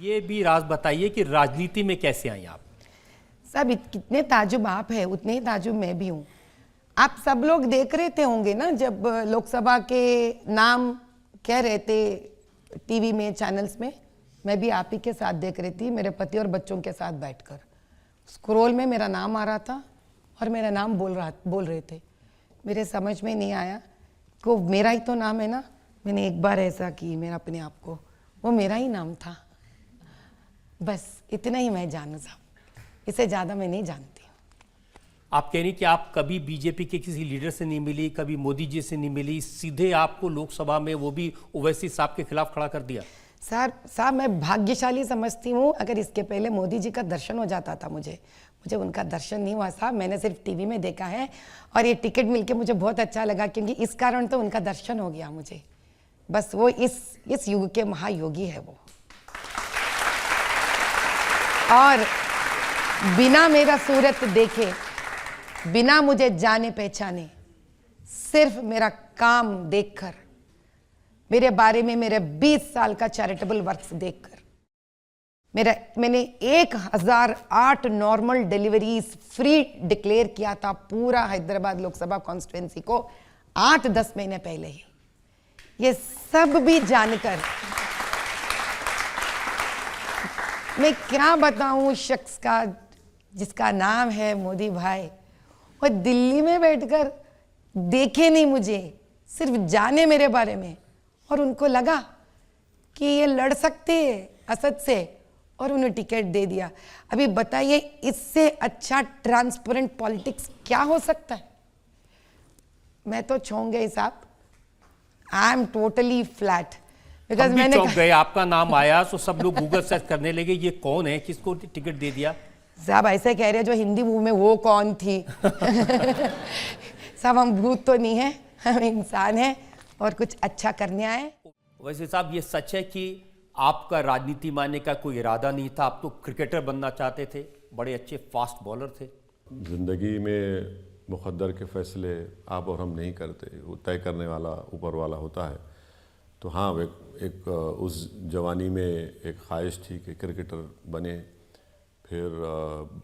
ये भी राज बताइए कि राजनीति में कैसे आई आप? सब कितने ताजुब आप हैं उतने ही ताजुब मैं भी हूँ। आप सब लोग देख रहे थे होंगे ना जब लोकसभा के नाम कह रहे थे टीवी में, चैनल्स में, मैं भी आप ही के साथ देख रही थी, मेरे पति और बच्चों के साथ बैठकर। स्क्रॉल में मेरा नाम आ रहा था और मेरा नाम बोल रहे थे। मेरे समझ में नहीं आया कि मेरा ही तो नाम है ना। मैंने एक बार ऐसा की, मेरा अपने आप को, वो मेरा ही नाम था। बस इतना ही मैं जानू साहब, इससे ज़्यादा मैं नहीं जानती। आप कह रही कि आप कभी बीजेपी के किसी लीडर से नहीं मिली, कभी मोदी जी से नहीं मिली, सीधे आपको लोकसभा में वो भी ओवैसी साहब के खिलाफ खड़ा कर दिया। साहब मैं भाग्यशाली समझती हूँ अगर इसके पहले मोदी जी का दर्शन हो जाता था। मुझे उनका दर्शन नहीं हुआ साहब, मैंने सिर्फ टीवी में देखा है और ये टिकट मिलके मुझे बहुत अच्छा लगा क्योंकि इस कारण तो उनका दर्शन हो गया मुझे। बस वो इस युग के महायोगी है वो। और बिना मेरा सूरत देखे, बिना मुझे जाने पहचाने, सिर्फ मेरा काम देखकर, मेरे बारे में मेरे 20 साल का चैरिटेबल वर्क्स देखकर, मैंने 1008 नॉर्मल डिलीवरीज फ्री डिक्लेयर किया था पूरा हैदराबाद लोकसभा कॉन्स्टिट्यूएंसी को 8-10 महीने पहले ही। ये सब भी जानकर मैं क्या बताऊं उस शख्स का जिसका नाम है मोदी भाई, और दिल्ली में बैठकर देखे नहीं मुझे, सिर्फ जाने मेरे बारे में, और उनको लगा कि ये लड़ सकते हैं असद से और उन्हें टिकट दे दिया। अभी बताइए इससे अच्छा ट्रांसपेरेंट पॉलिटिक्स क्या हो सकता है? मैं तो चौंक गई साहब। I am totally flat because मैंने चौंक गए। आपका नाम आया तो सब लोग गूगल सर्च करने लगे, ये कौन है, किसको टिकट दे दिया? साहब ऐसे कह रहे हैं जो हिंदी मूवी में वो कौन थी। साहब हम भूत तो नहीं है, हम इंसान हैं और कुछ अच्छा करने आए। वैसे साहब ये सच है कि आपका राजनीति मानने का कोई इरादा नहीं था, आप तो क्रिकेटर बनना चाहते थे, बड़े अच्छे फास्ट बॉलर थे। ज़िंदगी में मुक़द्दर के फ़ैसले आप और हम नहीं करते, वो तय करने वाला ऊपर वाला होता है। तो हाँ, एक उस जवानी में एक ख्वाहिश थी कि क्रिकेटर बने। फिर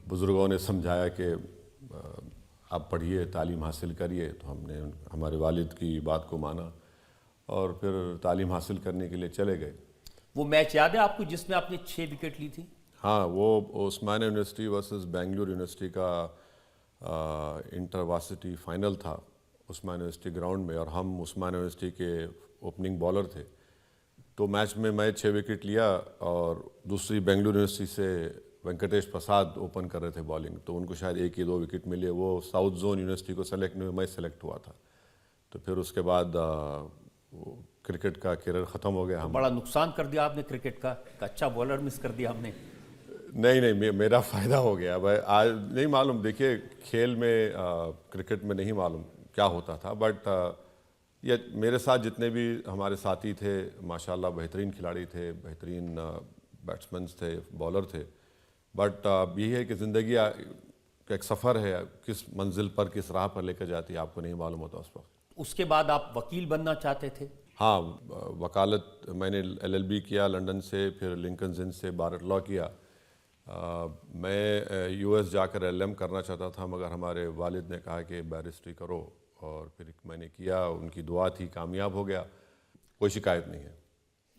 बुज़ुर्गों ने समझाया कि आप पढ़िए, तालीम हासिल करिए, तो हमने हमारे वालिद की बात को माना और फिर तालीम हासिल करने के लिए चले गए। वो मैच याद है आपको जिसमें आपने 6 विकेट ली थी? हाँ, वो उस्मानिया यूनिवर्सिटी वर्सेस बेंगलुरु यूनिवर्सिटी का इंटरवर्सिटी फाइनल था उस्मानिया यूनिवर्सिटी ग्राउंड में, और हम उस्मानिया यूनिवर्सिटी के ओपनिंग बॉलर थे। तो मैच में मैं 6 विकेट लिया और दूसरी बेंगलुरु यूनिवर्सिटी से वेंकटेश प्रसाद ओपन कर रहे थे बॉलिंग, तो उनको शायद 1 या 2 विकेट मिले। वो साउथ जोन यूनिवर्सिटी को सेलेक्ट नहीं हुए, मैं सेलेक्ट हुआ था। तो फिर उसके बाद क्रिकेट का करियर ख़त्म हो गया। तो बड़ा नुकसान कर दिया आपने क्रिकेट का, अच्छा बॉलर मिस कर दिया हमने। नहीं, मेरा फ़ायदा हो गया। भाई आज नहीं मालूम, देखिए खेल में क्रिकेट में नहीं मालूम क्या होता था, बट ये मेरे साथ जितने भी हमारे साथी थे माशाल्लाह बेहतरीन खिलाड़ी थे, बेहतरीन बैट्समैन थे, बॉलर थे। बट यही है कि ज़िंदगी का एक सफ़र है, किस मंजिल पर, किस राह पर लेकर जाती है आपको नहीं मालूम होता उस वक्त। उसके बाद आप वकील बनना चाहते थे? हाँ, वकालत मैंने LLB किया लंदन से, फिर लिंकन इन्स से बार लॉ किया। मैं US जाकर LLM करना चाहता था, मगर हमारे वालिद ने कहा कि बैरिस्ट्री करो, और फिर मैंने किया। उनकी दुआ थी, कामयाब हो गया, कोई शिकायत नहीं है।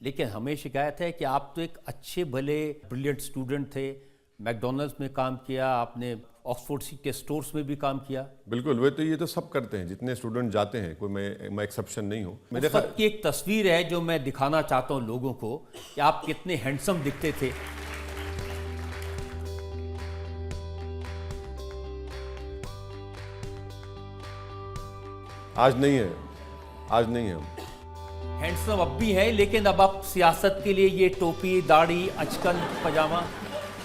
लेकिन हमें शिकायत है कि आप तो एक अच्छे भले ब्रिलियंट स्टूडेंट थे, मैकडॉनल्ड्स में काम किया आपने, ऑक्सफोर्ड के स्टोर्स में भी काम किया। बिल्कुल, वे तो ये तो सब करते हैं, जितने स्टूडेंट जाते हैं, कोई मैं एक्सेप्शन नहीं हूँ। मेरे वक्त की एक तस्वीर है जो मैं दिखाना चाहता हूँ लोगों को कि आप कितने हैंडसम दिखते थे। आज नहीं है, आज नहीं है। हैंडसम अब भी है, लेकिन अब आप सियासत के लिए ये टोपी, दाढ़ी, अचकन, पजामा?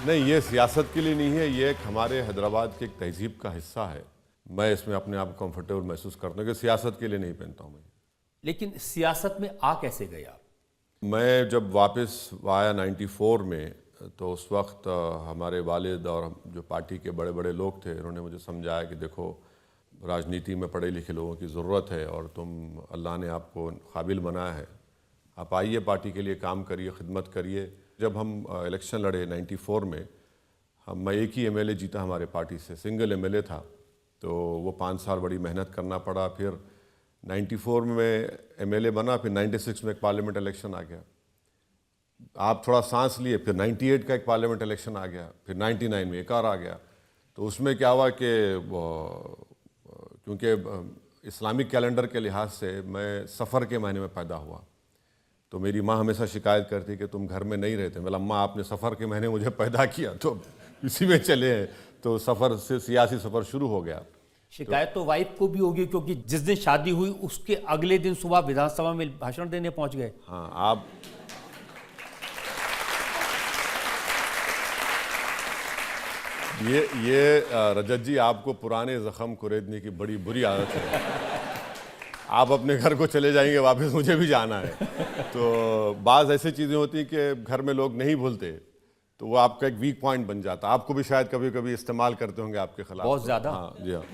नहीं, ये सियासत के लिए नहीं है, ये एक हमारे हैदराबाद की एक तहजीब का हिस्सा है। मैं इसमें अपने आप को कंफर्टेबल महसूस करता हूँ कि सियासत के लिए नहीं पहनता हूँ मैं। लेकिन सियासत में आ कैसे गए आप? मैं जब वापस आया 94 में, तो उस वक्त हमारे वालिद और जो पार्टी के बड़े बड़े लोग थे, उन्होंने मुझे समझाया कि देखो, राजनीति में पढ़े लिखे लोगों की ज़रूरत है और तुम, अल्लाह ने आपको काबिल बनाया है, आप आइए, पार्टी के लिए काम करिए, खिदमत करिए, जब हम इलेक्शन लड़े 94 में, मैं एक ही एमएलए जीता हमारे पार्टी से, सिंगल एमएलए था, तो वो 5 साल बड़ी मेहनत करना पड़ा। फिर 94 में एमएलए बना, फिर 96 में एक पार्लियामेंट इलेक्शन आ गया, आप थोड़ा सांस लिए, फिर 98 का एक पार्लियामेंट इलेक्शन आ गया, फिर 99 में एक और आ गया। तो उसमें क्या हुआ कि क्योंकि इस्लामिक कैलेंडर के लिहाज से मैं सफ़र के महीने में पैदा हुआ, तो मेरी माँ हमेशा शिकायत करती कि तुम घर में नहीं रहते। बोला अम्मा आपने सफ़र के महीने मुझे पैदा किया तो इसी में चले हैं। तो सफ़र से सियासी सफ़र शुरू हो गया। शिकायत तो वाइफ को भी होगी, क्योंकि जिस दिन शादी हुई उसके अगले दिन सुबह विधानसभा में भाषण देने पहुंच गए। हाँ, आप ये रजत जी, आपको पुराने ज़ख़म कुरेदने की बड़ी बुरी आदत है। आप अपने घर को चले जाएंगे वापस, मुझे भी जाना है। तो बाज़ ऐसी चीज़ें होती हैं कि घर में लोग नहीं भूलते, तो वो आपका एक वीक पॉइंट बन जाता है। आपको भी शायद कभी कभी इस्तेमाल करते होंगे आपके खिलाफ। बहुत ज़्यादा। हाँ जी हाँ।